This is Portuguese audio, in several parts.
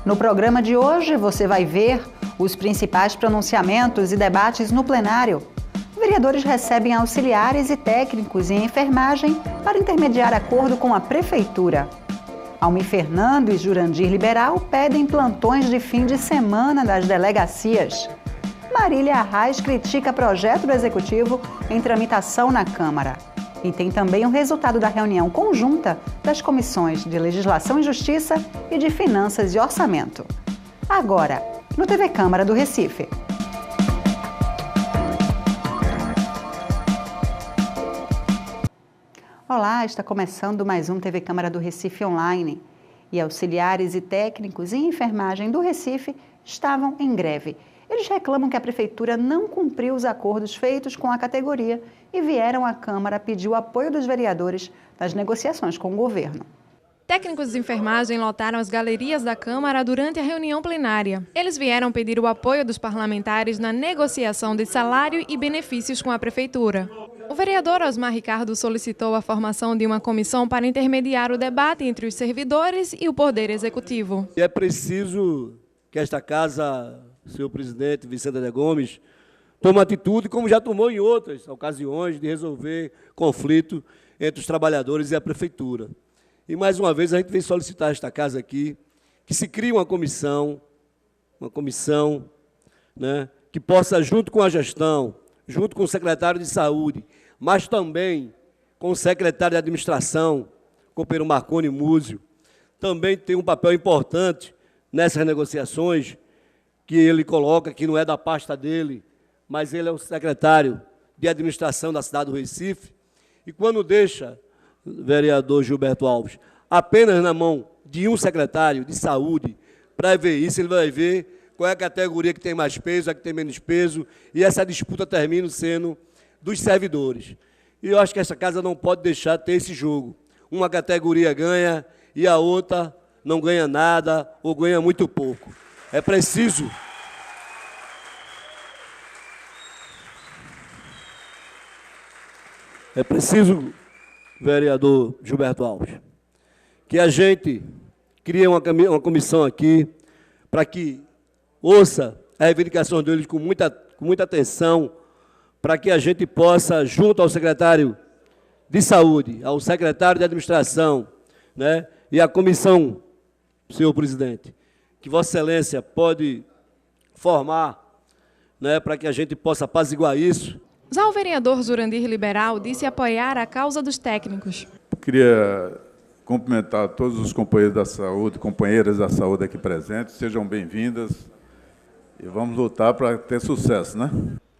No programa de hoje, você vai ver os principais pronunciamentos e debates no plenário. Vereadores recebem auxiliares e técnicos em enfermagem para intermediar acordo com a Prefeitura. Almir Fernando e Jurandir Liberal pedem plantões de fim de semana das delegacias. Marília Arraes critica projeto do Executivo em tramitação na Câmara. E tem também o resultado da reunião conjunta das comissões de Legislação e Justiça e de Finanças e Orçamento. Agora, no TV Câmara do Recife. Olá, está começando mais um TV Câmara do Recife Online. E auxiliares e técnicos em enfermagem do Recife estavam em greve. Eles reclamam que a Prefeitura não cumpriu os acordos feitos com a categoria e vieram à Câmara pedir o apoio dos vereadores nas negociações com o governo. Técnicos de enfermagem lotaram as galerias da Câmara durante a reunião plenária. Eles vieram pedir o apoio dos parlamentares na negociação de salário e benefícios com a Prefeitura. O vereador Osmar Ricardo solicitou a formação de uma comissão para intermediar o debate entre os servidores e o Poder Executivo. É preciso que esta casa, senhor presidente Vicente André Gomes, tome atitude, como já tomou em outras ocasiões, de resolver conflito entre os trabalhadores e a Prefeitura. E, mais uma vez, a gente vem solicitar a esta casa aqui que se crie uma comissão, né, que possa, junto com a gestão, junto com o secretário de Saúde, mas também com o secretário de Administração, com o companheiro Marconi Múzio, também tem um papel importante nessas negociações, que ele coloca, que não é da pasta dele, mas ele é o secretário de Administração da cidade do Recife, e quando deixa, vereador Gilberto Alves, apenas na mão de um secretário de saúde, para ver isso, ele vai ver qual é a categoria que tem mais peso, a que tem menos peso, e essa disputa termina sendo dos servidores. E eu acho que essa casa não pode deixar de ter esse jogo. Uma categoria ganha e a outra não ganha nada ou ganha muito pouco. É preciso vereador Gilberto Alves, que a gente crie uma comissão aqui para que ouça as reivindicações deles com muita atenção, para que a gente possa, junto ao secretário de Saúde, ao secretário de Administração, né, e à comissão, senhor presidente, que Vossa Excelência pode formar, né, para que a gente possa apaziguar isso. Já o vereador Jurandir Liberal disse apoiar a causa dos técnicos. Queria cumprimentar todos os companheiros da saúde, companheiras da saúde aqui presentes, sejam bem-vindas e vamos lutar para ter sucesso, né?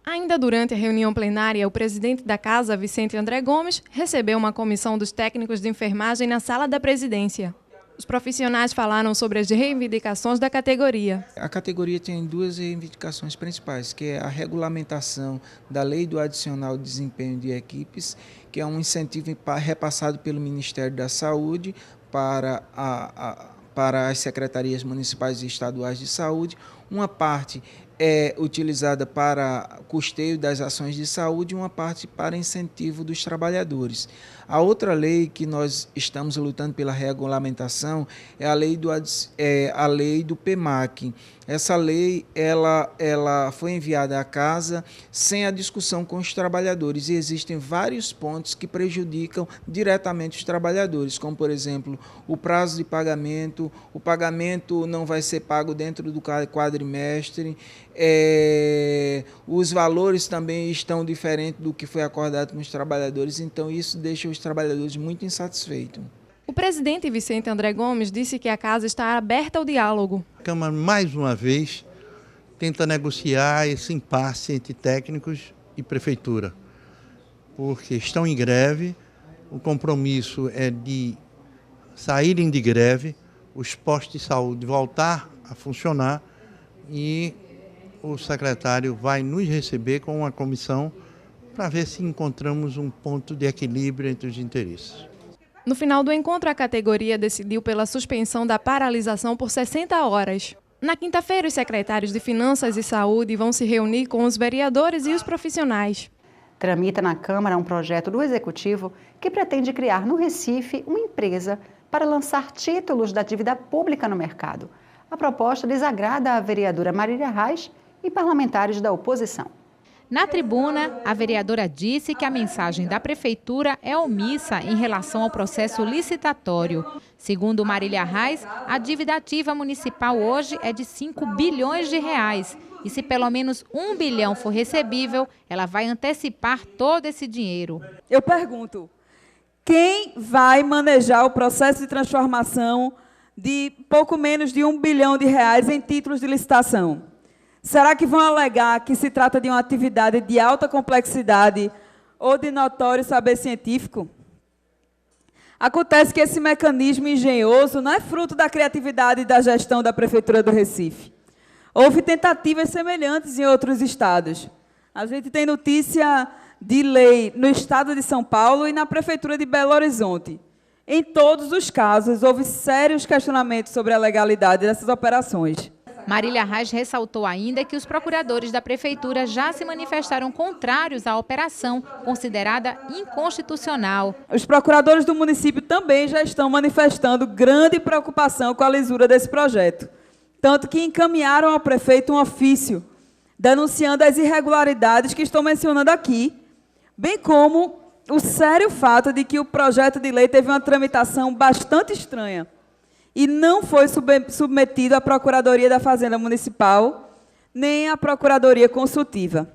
Ainda durante a reunião plenária, o presidente da Casa, Vicente André Gomes, recebeu uma comissão dos técnicos de enfermagem na sala da presidência. Os profissionais falaram sobre as reivindicações da categoria. A categoria tem duas reivindicações principais, que é a regulamentação da Lei do Adicional de Desempenho de Equipes, que é um incentivo repassado pelo Ministério da Saúde para as secretarias municipais e estaduais de saúde. Uma parte é utilizada para custeio das ações de saúde e uma parte para incentivo dos trabalhadores. A outra lei que nós estamos lutando pela regulamentação é a lei do PEMAC. Essa lei ela foi enviada à casa sem a discussão com os trabalhadores e existem vários pontos que prejudicam diretamente os trabalhadores, como, por exemplo, o prazo de pagamento, o pagamento não vai ser pago dentro do quadrimestre, os valores também estão diferentes do que foi acordado com os trabalhadores, então isso deixa os trabalhadores muito insatisfeitos. O presidente Vicente André Gomes disse que a casa está aberta ao diálogo. A Câmara, mais uma vez, tenta negociar esse impasse entre técnicos e Prefeitura, porque estão em greve, o compromisso é de saírem de greve, os postos de saúde voltar a funcionar e o secretário vai nos receber com uma comissão para ver se encontramos um ponto de equilíbrio entre os interesses. No final do encontro, a categoria decidiu pela suspensão da paralisação por 60 horas. Na quinta-feira, os secretários de Finanças e Saúde vão se reunir com os vereadores e os profissionais. Tramita na Câmara um projeto do Executivo que pretende criar no Recife uma empresa para lançar títulos da dívida pública no mercado. A proposta desagrada a vereadora Marília Reis e parlamentares da oposição. Na tribuna, a vereadora disse que a mensagem da prefeitura é omissa em relação ao processo licitatório. Segundo Marília Reis, a dívida ativa municipal hoje é de 5 bilhões de reais. E se pelo menos 1 bilhão for recebível, ela vai antecipar todo esse dinheiro. Eu pergunto, quem vai manejar o processo de transformação de pouco menos de 1 bilhão de reais em títulos de licitação? Será que vão alegar que se trata de uma atividade de alta complexidade ou de notório saber científico? Acontece que esse mecanismo engenhoso não é fruto da criatividade e da gestão da Prefeitura do Recife. Houve tentativas semelhantes em outros estados. A gente tem notícia de lei no estado de São Paulo e na Prefeitura de Belo Horizonte. Em todos os casos, houve sérios questionamentos sobre a legalidade dessas operações. Marília Reis ressaltou ainda que os procuradores da Prefeitura já se manifestaram contrários à operação, considerada inconstitucional. Os procuradores do município também já estão manifestando grande preocupação com a lisura desse projeto, tanto que encaminharam ao prefeito um ofício denunciando as irregularidades que estou mencionando aqui, bem como o sério fato de que o projeto de lei teve uma tramitação bastante estranha e não foi submetido à Procuradoria da Fazenda Municipal, nem à Procuradoria Consultiva.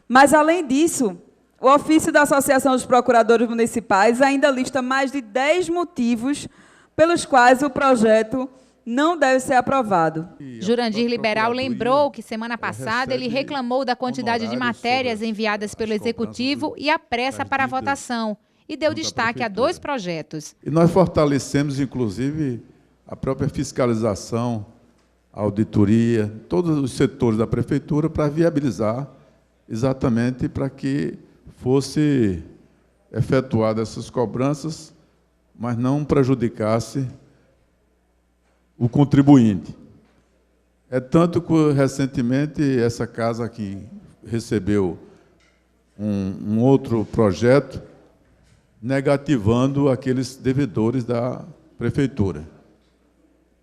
Mas, além disso, o ofício da Associação dos Procuradores Municipais ainda lista mais de 10 motivos pelos quais o projeto não deve ser aprovado. Jurandir Liberal lembrou que, semana passada, ele reclamou da quantidade de matérias enviadas pelo Executivo e a pressa para a votação, e deu destaque a 2 projetos. E nós fortalecemos, inclusive, a própria fiscalização, a auditoria, todos os setores da Prefeitura para viabilizar exatamente para que fosse efetuadas essas cobranças, mas não prejudicasse o contribuinte. É tanto que, recentemente, essa casa aqui recebeu um outro projeto negativando aqueles devedores da Prefeitura,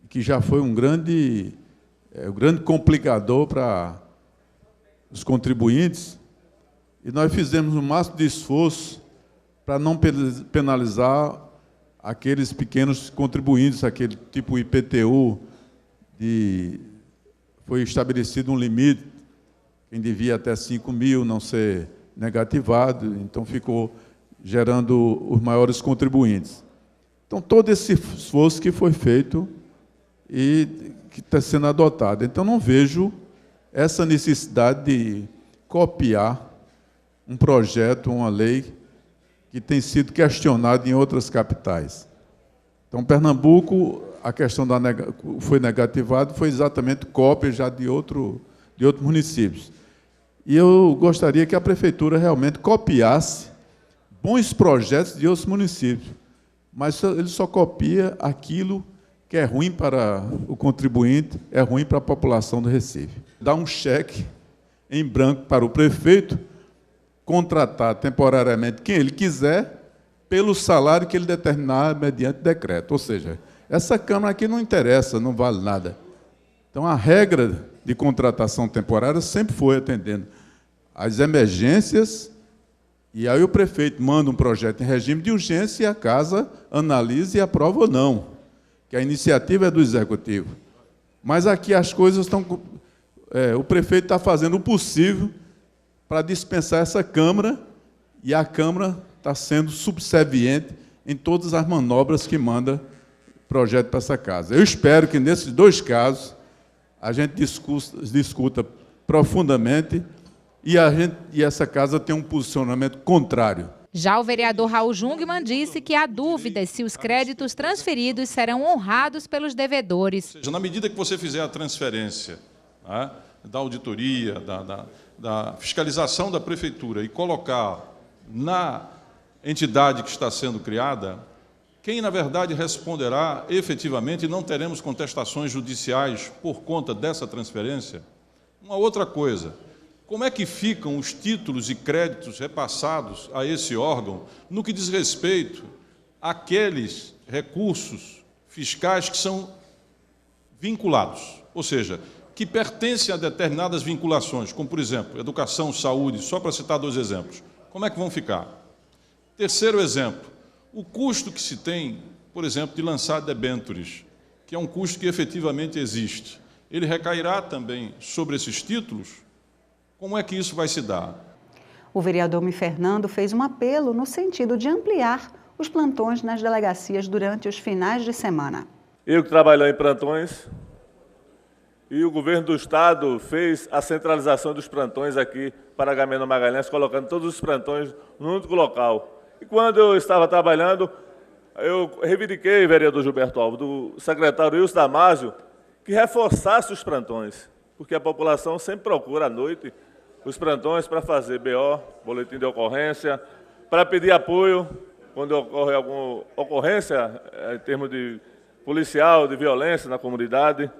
que já foi um grande complicador para os contribuintes, e nós fizemos o máximo de esforço para não penalizar aqueles pequenos contribuintes, aquele tipo IPTU, foi estabelecido um limite, quem devia até 5 mil não ser negativado, então ficou gerando os maiores contribuintes. Então, todo esse esforço que foi feito e que está sendo adotado. Então, não vejo essa necessidade de copiar um projeto, uma lei que tem sido questionado em outras capitais. Então, Pernambuco, a questão foi negativado, foi exatamente cópia já de outros municípios. E eu gostaria que a Prefeitura realmente copiasse bons projetos de outros municípios, mas ele só copia aquilo que é ruim para o contribuinte, é ruim para a população do Recife. Dá um cheque em branco para o prefeito contratar temporariamente quem ele quiser pelo salário que ele determinar mediante decreto. Ou seja, essa Câmara aqui não interessa, não vale nada. Então, a regra de contratação temporária sempre foi atendendo às emergências, e aí o prefeito manda um projeto em regime de urgência e a casa analisa e aprova ou não, que a iniciativa é do Executivo. Mas aqui as coisas estão... o prefeito está fazendo o possível para dispensar essa Câmara, e a Câmara está sendo subserviente em todas as manobras que manda projeto para essa casa. Eu espero que, nesses 2 casos, a gente discuta profundamente e essa casa tenha um posicionamento contrário. Já o vereador Raul Jungmann disse que há dúvidas se os créditos transferidos serão honrados pelos devedores. Ou seja, na medida que você fizer a transferência, né, da auditoria, da fiscalização da Prefeitura e colocar na entidade que está sendo criada, quem, na verdade, responderá efetivamente, e não teremos contestações judiciais por conta dessa transferência. Uma outra coisa, como é que ficam os títulos e créditos repassados a esse órgão no que diz respeito àqueles recursos fiscais que são vinculados, ou seja, que pertencem a determinadas vinculações, como, por exemplo, educação, saúde, só para citar 2 exemplos. Como é que vão ficar? Terceiro exemplo, o custo que se tem, por exemplo, de lançar debêntures, que é um custo que efetivamente existe. Ele recairá também sobre esses títulos? Como é que isso vai se dar? O vereador Fernando fez um apelo no sentido de ampliar os plantões nas delegacias durante os finais de semana. Eu que trabalhei em plantões, e o governo do estado fez a centralização dos plantões aqui para Agamenon Magalhães, colocando todos os plantões num único local. E quando eu estava trabalhando, eu reivindiquei, vereador Gilberto Alves, do secretário Wilson Damásio, que reforçasse os plantões, porque a população sempre procura à noite os plantões para fazer BO, boletim de ocorrência, para pedir apoio quando ocorre alguma ocorrência em termos de policial, de violência na comunidade.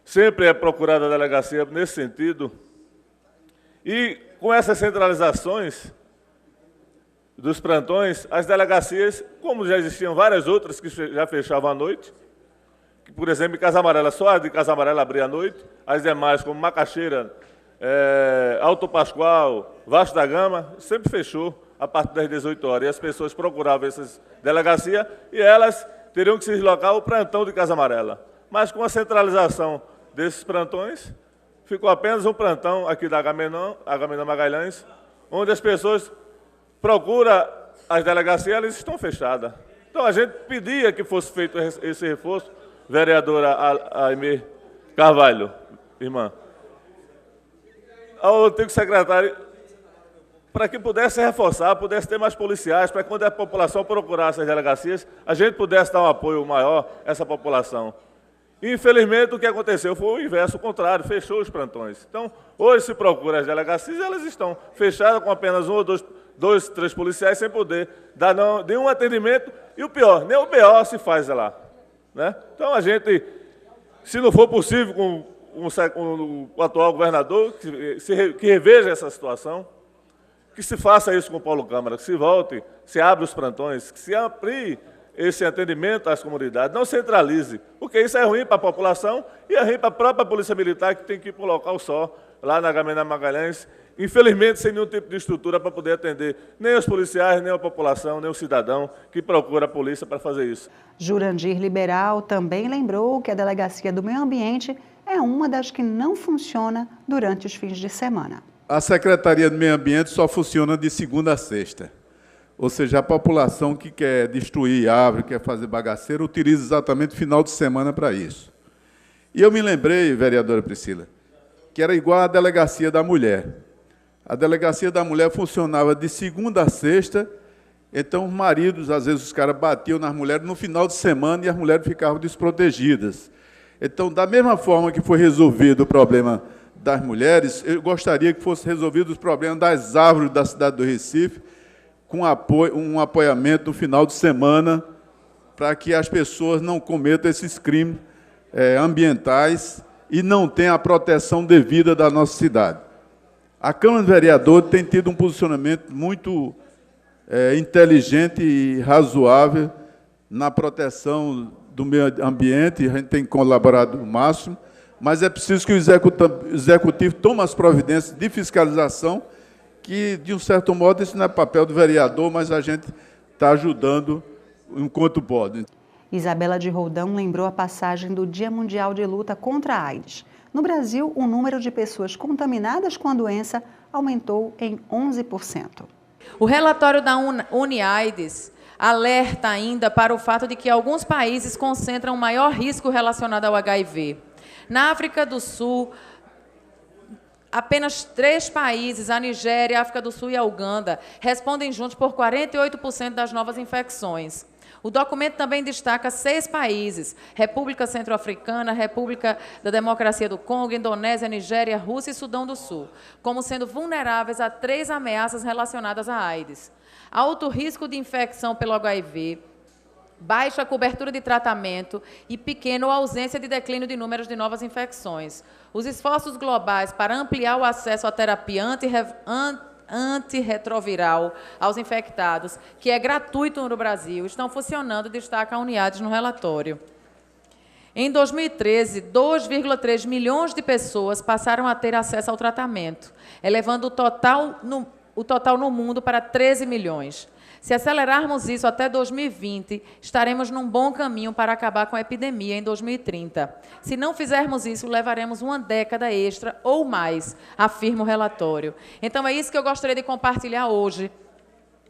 Sempre é procurada a delegacia nesse sentido. E com essas centralizações dos plantões, as delegacias, como já existiam várias outras que já fechavam à noite, que, por exemplo, em Casa Amarela, só a de Casa Amarela abria à noite, as demais, como Macaxeira, Alto Pascoal, Vasco da Gama, sempre fechou a partir das 18 horas. E as pessoas procuravam essas delegacias e elas teriam que se deslocar ao plantão de Casa Amarela. Mas com a centralização desses plantões, ficou apenas um plantão aqui da Agamenon Magalhães, onde as pessoas procuram as delegacias, elas estão fechadas. Então a gente pedia que fosse feito esse reforço, vereadora Aimee Carvalho, irmã, ao antigo secretário, para que pudesse reforçar, pudesse ter mais policiais, para que quando a população procurasse as delegacias, a gente pudesse dar um apoio maior a essa população. Infelizmente, o que aconteceu foi o inverso, o contrário, fechou os plantões. Então, hoje se procura as delegacias e elas estão fechadas com apenas 1 ou 2, 3 policiais sem poder dar nenhum atendimento. E o pior, nem o BO se faz lá. Né? Então, a gente, se não for possível com o atual governador, que reveja essa situação, que se faça isso com o Paulo Câmara, que se volte, se abra os plantões, que se amplie esse atendimento às comunidades, não centralize, porque isso é ruim para a população e é ruim para a própria Polícia Militar, que tem que ir para o local só, lá na Agamenon Magalhães, infelizmente sem nenhum tipo de estrutura para poder atender nem os policiais, nem a população, nem o cidadão que procura a polícia para fazer isso. Jurandir Liberal também lembrou que a Delegacia do Meio Ambiente é uma das que não funciona durante os fins de semana. A Secretaria do Meio Ambiente só funciona de segunda a sexta. Ou seja, a população que quer destruir árvore, quer fazer bagaceiro, utiliza exatamente o final de semana para isso. E eu me lembrei, vereadora Priscila, que era igual à Delegacia da Mulher. A Delegacia da Mulher funcionava de segunda a sexta, então os maridos, às vezes os caras batiam nas mulheres no final de semana e as mulheres ficavam desprotegidas. Então, da mesma forma que foi resolvido o problema das mulheres, eu gostaria que fosse resolvido os problemas das árvores da cidade do Recife, com um apoiamento no final de semana, para que as pessoas não cometam esses crimes ambientais e não tenham a proteção devida da nossa cidade. A Câmara de Vereadores tem tido um posicionamento muito inteligente e razoável na proteção do meio ambiente, a gente tem colaborado o máximo, mas é preciso que o Executivo tome as providências de fiscalização, que, de um certo modo, isso não é papel do vereador, mas a gente está ajudando enquanto pode. Isabela de Roldão lembrou a passagem do Dia Mundial de Luta contra a AIDS. No Brasil, o número de pessoas contaminadas com a doença aumentou em 11%. O relatório da UniAIDS alerta ainda para o fato de que alguns países concentram maior risco relacionado ao HIV. Na África do Sul, apenas 3 países, a Nigéria, a África do Sul e a Uganda, respondem juntos por 48% das novas infecções. O documento também destaca 6 países, República Centro-Africana, República da Democracia do Congo, Indonésia, Nigéria, Rússia e Sudão do Sul, como sendo vulneráveis a 3 ameaças relacionadas à AIDS. Alto risco de infecção pelo HIV, baixa cobertura de tratamento e pequena ou ausência de declínio de números de novas infecções. Os esforços globais para ampliar o acesso à terapia antirretroviral aos infectados, que é gratuito no Brasil, estão funcionando, destaca a UniAIDS no relatório. Em 2013, 2,3 milhões de pessoas passaram a ter acesso ao tratamento, elevando o total no mundo para 13 milhões. Se acelerarmos isso até 2020, estaremos num bom caminho para acabar com a epidemia em 2030. Se não fizermos isso, levaremos uma década extra ou mais, afirma o relatório. Então, é isso que eu gostaria de compartilhar hoje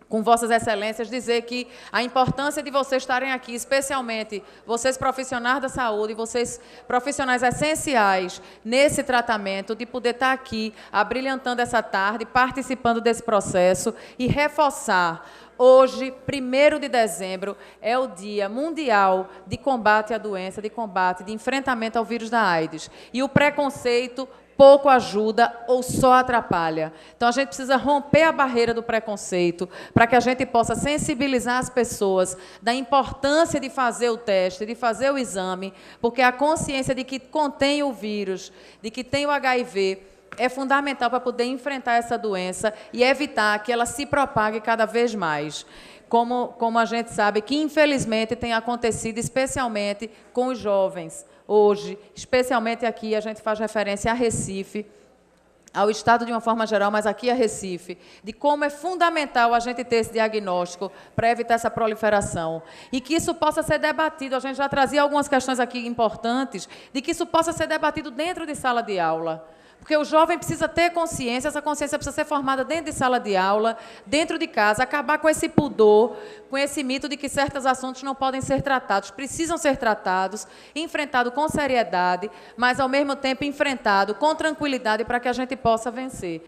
com Vossas Excelências, dizer que a importância de vocês estarem aqui, especialmente vocês profissionais da saúde, vocês profissionais essenciais nesse tratamento, de poder estar aqui, abrilhantando essa tarde, participando desse processo e reforçar. Hoje, 1º de dezembro, é o Dia Mundial de Combate à Doença, de combate, de enfrentamento ao vírus da AIDS. E o preconceito pouco ajuda ou só atrapalha. Então, a gente precisa romper a barreira do preconceito para que a gente possa sensibilizar as pessoas da importância de fazer o teste, de fazer o exame, porque a consciência de que contém o vírus, de que tem o HIV, é fundamental para poder enfrentar essa doença e evitar que ela se propague cada vez mais. Como a gente sabe que, infelizmente, tem acontecido, especialmente com os jovens. Hoje, especialmente aqui, a gente faz referência a Recife, ao Estado de uma forma geral, mas aqui a Recife, de como é fundamental a gente ter esse diagnóstico para evitar essa proliferação. E que isso possa ser debatido, a gente já trazia algumas questões aqui importantes, de que isso possa ser debatido dentro de sala de aula. Porque o jovem precisa ter consciência, essa consciência precisa ser formada dentro de sala de aula, dentro de casa, acabar com esse pudor, com esse mito de que certos assuntos não podem ser tratados, precisam ser tratados, enfrentados com seriedade, mas, ao mesmo tempo, enfrentados com tranquilidade para que a gente possa vencer.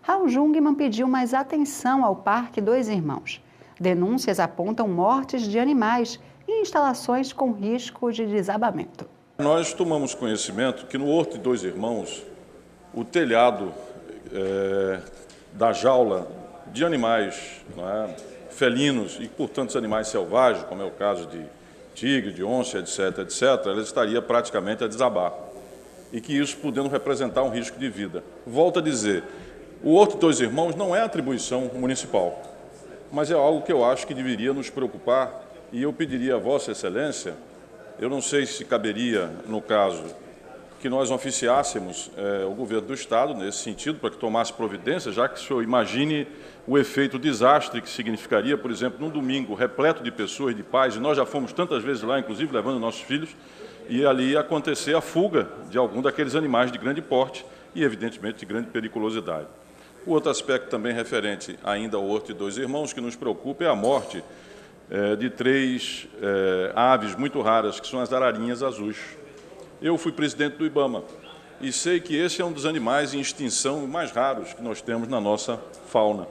Raul Jungmann pediu mais atenção ao Parque Dois Irmãos. Denúncias apontam mortes de animais em instalações com risco de desabamento. Nós tomamos conhecimento que no Horto de Dois Irmãos, o telhado da jaula de animais, não é, felinos e, portanto, animais selvagens, como é o caso de tigre, de onça, etc., ela estaria praticamente a desabar. E que isso podendo representar um risco de vida. Volto a dizer, o Horto de Dois Irmãos não é atribuição municipal, mas é algo que eu acho que deveria nos preocupar, e eu pediria a Vossa Excelência, eu não sei se caberia, no caso, que nós oficiássemos o governo do Estado nesse sentido, para que tomasse providência, já que o senhor imagine o efeito desastre que significaria, por exemplo, num domingo repleto de pessoas, de pais, e nós já fomos tantas vezes lá, inclusive levando nossos filhos, e ali acontecer a fuga de algum daqueles animais de grande porte e, evidentemente, de grande periculosidade. O outro aspecto também referente ainda ao Horto de Dois Irmãos, que nos preocupa, é a morte de 3 aves muito raras, que são as ararinhas azuis. Eu fui presidente do IBAMA e sei que esse é um dos animais em extinção mais raros que nós temos na nossa fauna.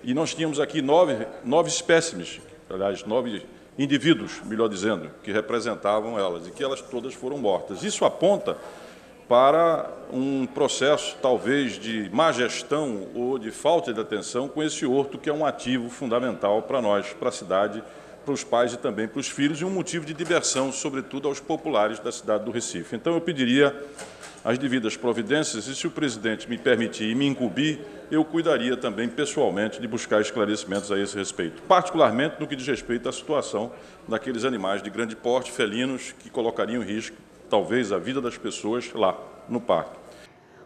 E nós tínhamos aqui 9 espécimes, aliás, 9 indivíduos, melhor dizendo, que representavam elas, e que elas todas foram mortas. Isso aponta para um processo, talvez, de má gestão ou de falta de atenção com esse horto, que é um ativo fundamental para nós, para a cidade, para os pais e também para os filhos, e um motivo de diversão, sobretudo aos populares da cidade do Recife. Então, eu pediria as devidas providências, e se o presidente me permitir e me incumbir, eu cuidaria também pessoalmente de buscar esclarecimentos a esse respeito, particularmente no que diz respeito à situação daqueles animais de grande porte, felinos, que colocariam em risco, talvez, a vida das pessoas lá no parque.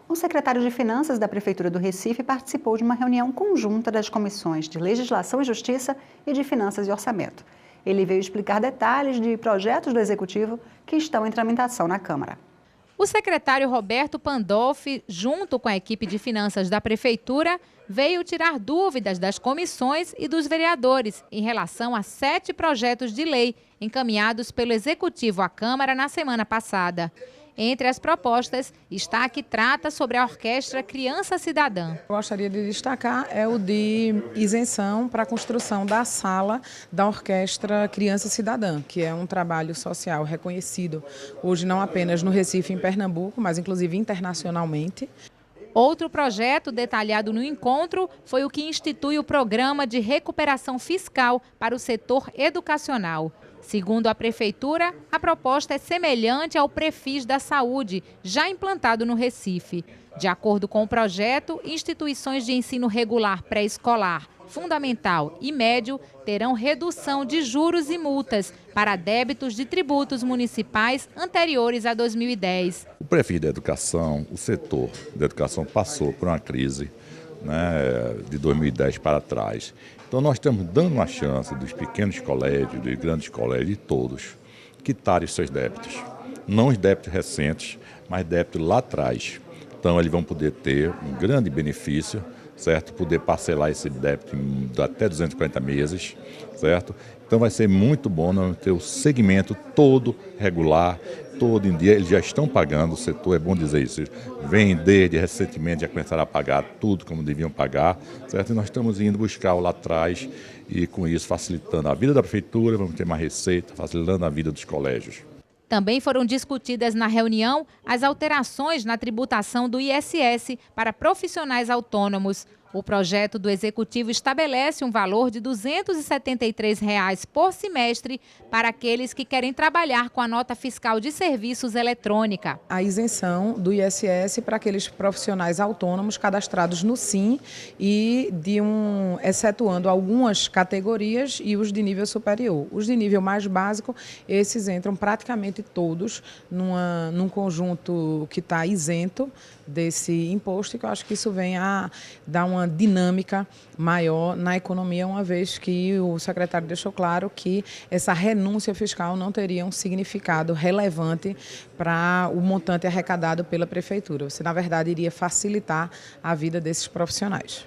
O secretário de Finanças da Prefeitura do Recife participou de uma reunião conjunta das comissões de Legislação e Justiça e de Finanças e Orçamento. Ele veio explicar detalhes de projetos do Executivo que estão em tramitação na Câmara. O secretário Roberto Pandolfi, junto com a equipe de finanças da Prefeitura, veio tirar dúvidas das comissões e dos vereadores em relação a 7 projetos de lei encaminhados pelo Executivo à Câmara na semana passada. Entre as propostas está a que trata sobre a Orquestra Criança Cidadã. Eu gostaria de destacar o de isenção para a construção da sala da Orquestra Criança Cidadã, que é um trabalho social reconhecido hoje não apenas no Recife e em Pernambuco, mas inclusive internacionalmente. Outro projeto detalhado no encontro foi o que institui o Programa de Recuperação Fiscal para o setor educacional. Segundo a Prefeitura, a proposta é semelhante ao Prefis da Saúde, já implantado no Recife. De acordo com o projeto, instituições de ensino regular pré-escolar, fundamental e médio terão redução de juros e multas para débitos de tributos municipais anteriores a 2010. O prefeito da educação, o setor da educação passou por uma crise, né, de 2010 para trás. Então nós estamos dando uma chance dos pequenos colégios, dos grandes colégios, de todos, quitarem os seus débitos. Não os débitos recentes, mas débitos lá atrás. Então eles vão poder ter um grande benefício, certo? Poder parcelar esse débito em até 240 meses, certo? Então vai ser muito bom nós ter o segmento todo regular, todo em dia. Eles já estão pagando, o setor, é bom dizer isso, vem desde recentemente, já começaram a pagar tudo como deviam pagar, certo? E nós estamos indo buscar lá atrás e com isso facilitando a vida da prefeitura, vamos ter mais receita, facilitando a vida dos colégios. Também foram discutidas na reunião as alterações na tributação do ISS para profissionais autônomos. O projeto do Executivo estabelece um valor de R$ 273 por semestre para aqueles que querem trabalhar com a nota fiscal de serviços eletrônica. A isenção do ISS para aqueles profissionais autônomos cadastrados no SIM e excetuando algumas categorias e os de nível superior. Os de nível mais básico, esses entram praticamente todos num conjunto que está isento desse imposto, e que eu acho que isso vem a dar uma dinâmica maior na economia, uma vez que o secretário deixou claro que essa renúncia fiscal não teria um significado relevante para o montante arrecadado pela prefeitura. Você, na verdade, iria facilitar a vida desses profissionais.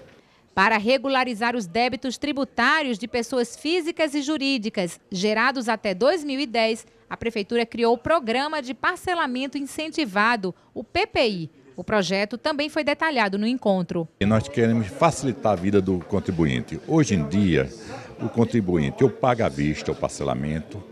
Para regularizar os débitos tributários de pessoas físicas e jurídicas gerados até 2010, a Prefeitura criou o Programa de Parcelamento Incentivado, o PPI. O projeto também foi detalhado no encontro. E nós queremos facilitar a vida do contribuinte. Hoje em dia, o contribuinte ou paga à vista o parcelamento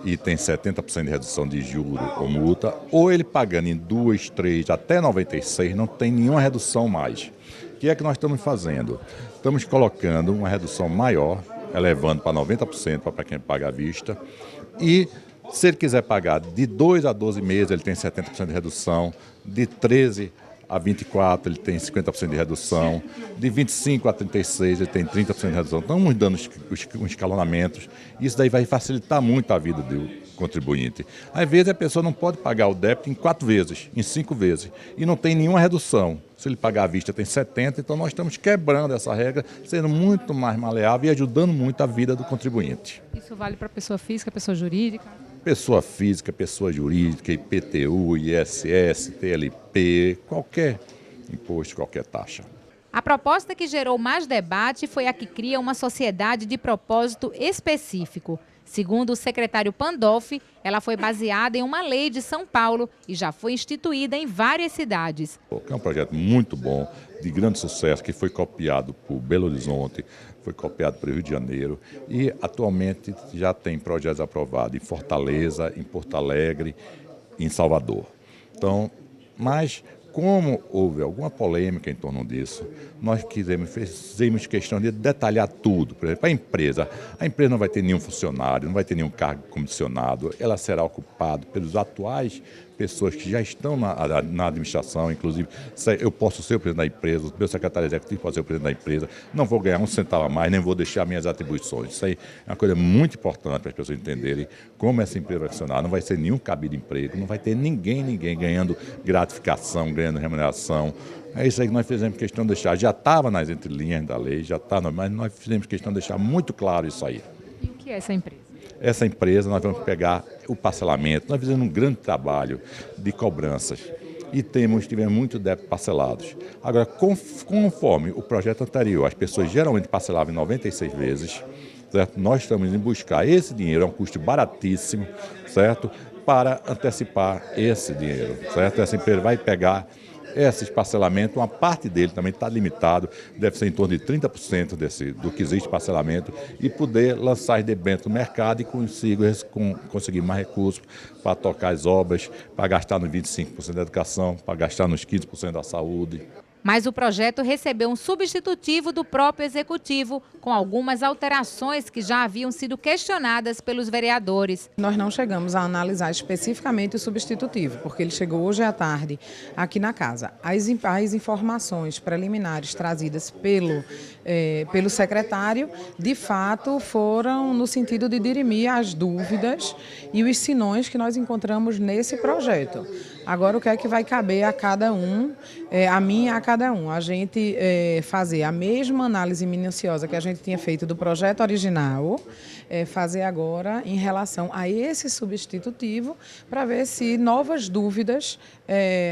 e tem 70% de redução de juro ou multa, ou ele pagando em 2, 3, até 96, não tem nenhuma redução mais. O que é que nós estamos fazendo? Estamos colocando uma redução maior, elevando para 90% para quem paga à vista, e se ele quiser pagar de 2 a 12 meses, ele tem 70% de redução, de 13 a 24 ele tem 50% de redução, de 25 a 36 ele tem 30% de redução. Então, estamos dando os escalonamentos, isso daí vai facilitar muito a vida do contribuinte. Às vezes a pessoa não pode pagar o débito em 4 vezes, em 5 vezes, e não tem nenhuma redução. Se ele pagar à vista tem 70, então nós estamos quebrando essa regra, sendo muito mais maleável e ajudando muito a vida do contribuinte. Isso vale para pessoa física, pessoa jurídica? Pessoa física, pessoa jurídica, IPTU, ISS, TLP, qualquer imposto, qualquer taxa. A proposta que gerou mais debate foi a que cria uma sociedade de propósito específico. Segundo o secretário Pandolfi, ela foi baseada em uma lei de São Paulo e já foi instituída em várias cidades. É um projeto muito bom, de grande sucesso, que foi copiado por Belo Horizonte, foi copiado pelo Rio de Janeiro e atualmente já tem projetos aprovados em Fortaleza, em Porto Alegre, em Salvador. Então, mas como houve alguma polêmica em torno disso, nós fizemos questão de detalhar tudo. Por exemplo, a empresa não vai ter nenhum funcionário, não vai ter nenhum cargo comissionado, ela será ocupada pelos atuais pessoas que já estão na administração, inclusive eu posso ser o presidente da empresa, o meu secretário executivo pode ser o presidente da empresa, não vou ganhar um centavo a mais, nem vou deixar minhas atribuições. Isso aí é uma coisa muito importante para as pessoas entenderem como essa empresa vai funcionar. Não vai ser nenhum cabide emprego, não vai ter ninguém ganhando gratificação, ganhando remuneração. É isso aí que nós fizemos questão de deixar. Já estava nas entrelinhas da lei, já está, mas nós fizemos questão de deixar muito claro isso aí. E o que é essa empresa? Essa empresa, nós vamos pegar o parcelamento, nós fizemos um grande trabalho de cobranças e tivemos muito débito parcelados. Agora, conforme o projeto anterior, as pessoas geralmente parcelavam em 96 vezes, certo? Nós estamos em buscar esse dinheiro, é um custo baratíssimo, certo? Para antecipar esse dinheiro, certo? Essa empresa vai pegar esses parcelamentos, uma parte dele também está limitado, deve ser em torno de 30% do que existe parcelamento, e poder lançar as debêntures no mercado e conseguir mais recursos para tocar as obras, para gastar nos 25% da educação, para gastar nos 15% da saúde. Mas o projeto recebeu um substitutivo do próprio Executivo, com algumas alterações que já haviam sido questionadas pelos vereadores. Nós não chegamos a analisar especificamente o substitutivo, porque ele chegou hoje à tarde aqui na casa. As informações preliminares trazidas pelo secretário, de fato, foram no sentido de dirimir as dúvidas e os senões que nós encontramos nesse projeto. Agora, o que é que vai caber a cada um, a mim e a cada um? A gente fazer a mesma análise minuciosa que a gente tinha feito do projeto original, fazer agora em relação a esse substitutivo, para ver se novas dúvidas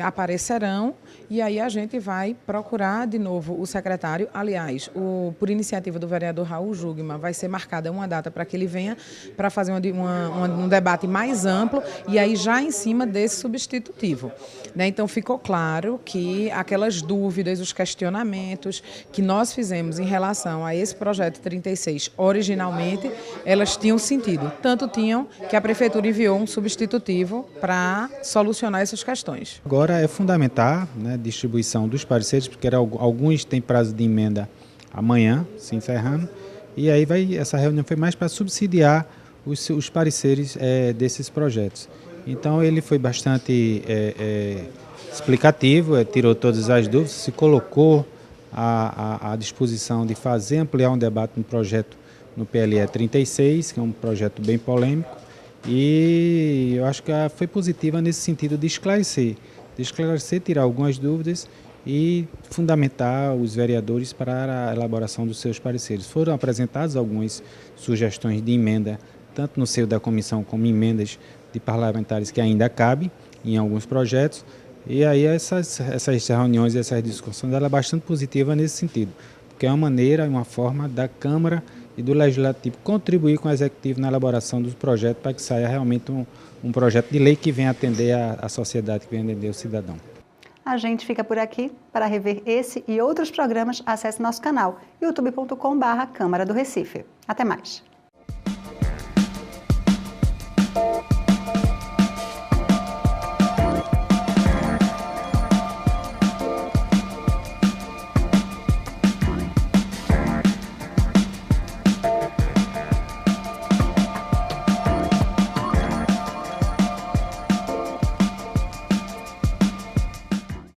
aparecerão, e aí a gente vai procurar de novo o secretário. Aliás, por iniciativa do vereador Raul Jugman, vai ser marcada uma data para que ele venha para fazer um debate mais amplo, e aí já em cima desse substitutivo. Então ficou claro que aquelas dúvidas, os questionamentos que nós fizemos em relação a esse projeto 36 originalmente, elas tinham sentido. Tanto tinham que a Prefeitura enviou um substitutivo para solucionar essas questões. Agora é fundamentar, né, a distribuição dos pareceres, porque alguns têm prazo de emenda amanhã, se encerrando, e aí essa reunião foi mais para subsidiar os pareceres desses projetos. Então ele foi bastante explicativo, tirou todas as dúvidas, se colocou à disposição de ampliar um debate no projeto no PLE 36, que é um projeto bem polêmico, e eu acho que foi positiva nesse sentido de esclarecer, tirar algumas dúvidas e fundamentar os vereadores para a elaboração dos seus pareceres. Foram apresentadas algumas sugestões de emenda, tanto no seio da comissão como emendas de parlamentares que ainda cabem em alguns projetos, e aí essas reuniões, essas discussões, ela é bastante positiva nesse sentido, porque é uma maneira, uma forma da Câmara e do Legislativo contribuir com o Executivo na elaboração dos projetos para que saia realmente um projeto de lei que venha atender a sociedade, que venha atender o cidadão. A gente fica por aqui. Para rever esse e outros programas, acesse nosso canal youtube.com/Câmara do Recife. Até mais.